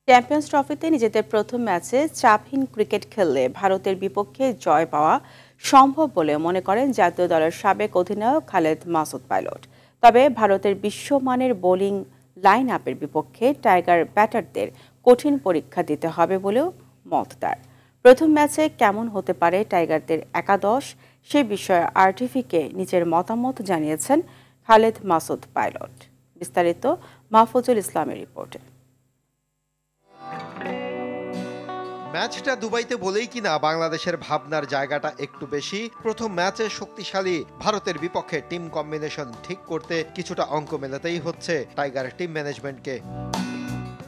Champions ট্রফিতে নিজেদের প্রথম ম্যাচে চাপহীন ক্রিকেট খেললে ভারতের বিপক্ষে জয় পাওয়া সম্ভব বলে মনে করেন জাতীয় দলের সাবেক অধিনায়ক খালেদ মাসুদ পাইলট। তবে ভারতের বিশ্বমানের বোলিং লাইন আপের বিপক্ষে টাইগার ব্যাটারদের কঠিন পরীক্ষা দিতে হবে বলেও মত তার। প্রথম ম্যাচে কেমন হতে পারে টাইগারদের একাদশ, সে বিষয়ে আরটিভিকে নিজের মতামত জানিয়েছেন খালেদ মাসুদ পাইলট। বিস্তারিত মাহফুজুল ইসলামের রিপোর্টে। ম্যাচটা দুবাইতে বলেই কিনা বাংলাদেশের ভাবনার জায়গাটা একটু বেশি। প্রথম ম্যাচে শক্তিশালী ভারতের বিপক্ষে টিম কম্বিনেশন ঠিক করতে কিছুটা অঙ্ক মেলাতেই হচ্ছে টাইগার টিম ম্যানেজমেন্টকে।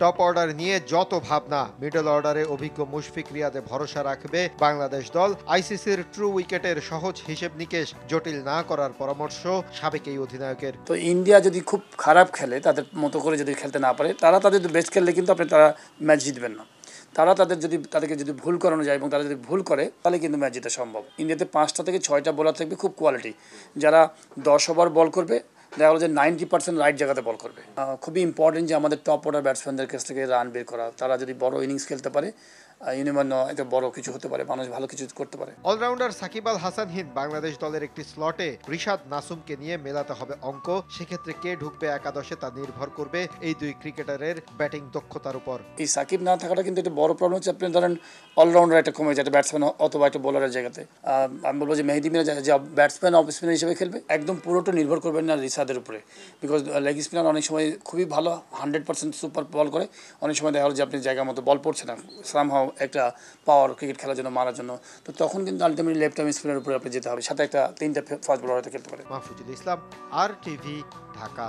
টপ অর্ডার নিয়ে যত ভাবনা, মিডল অর্ডারে অভিজ্ঞ মুশফিক রিয়াদে ভরসা রাখবে বাংলাদেশ দল। আইসিসির ট্রু উইকেটের সহজ হিসেব নিকেশ জটিল না করার পরামর্শ সাবেক এই অধিনায়কের। তো ইন্ডিয়া যদি খুব খারাপ খেলে, তাদের মতো করে যদি খেলতে না পারে, তারা তাদের বেস্ট খেললে কিন্তু তারা ম্যাচ জিতবেন না। তাদেরকে যদি ভুল করানো যায় এবং তারা যদি ভুল করে তাহলে কিন্তু ম্যাচ জেতা সম্ভব। ইন্ডিয়াতে 5টা থেকে 6টা বোলার থাকবে খুব কোয়ালিটি, যারা 10 ওভার বল করবে, দেখা গেলো যে 90% রাইট জায়গাতে বল করবে। খুবই ইম্পর্টেন্ট যে আমাদের টপ অর্ডার ব্যাটসম্যানদের কাছ থেকে রান বের করা। তারা যদি বড় ইনিংস খেলতে পারে, একটা বড় কিছু হতে পারে, মানুষ ভালো কিছু করতে পারে। অলরাউন্ডার সাকিব আল হাসান হিন্দ বাংলাদেশ দলের একটি স্লটে রিশাদ নাসুমকে নিয়ে মেলাতে হবে অঙ্ক। সেক্ষেত্রে কে ঢুকবে একাদশে তা নির্ভর করবে এই দুই ক্রিকেটারের ব্যাটিং দক্ষতার উপর। এই সাকিব না থাকাটা কিন্তু একটা বড় প্রবলেম হচ্ছে। আপনি ধরেন অলরাউন্ডার একটা কমে যায়, একটা ব্যাটসম্যান অথবা একটা বোলারের জায়গাতে। আমি বলবো যে মেহেদী মিরাজ যে ব্যাটসম্যান অফ স্পিনার হিসেবে খেলবে, একদম পুরোটা নির্ভর করবেন না রিশাদের উপরে। বিকজ লেগ স্পিনার অনেক সময় খুবই ভালো 100% সুপার বল করে, অনেক সময় দেখা গেলো যে আপনি জায়গা মতো বল পড়ছে না, সামহাও একটা পাওয়ার ক্রিকেট খেলার জন্য, মারার জন্য। তো তখন কিন্তু আলটিমেটলি লেফট আর্ম স্পিনারের উপরে আপনি যেতে হবে, সাথে একটা 3টা ফাস্ট বোলার হয়তো খেলতে পারে। মাহফুজুল ইসলাম, RTV, ঢাকা।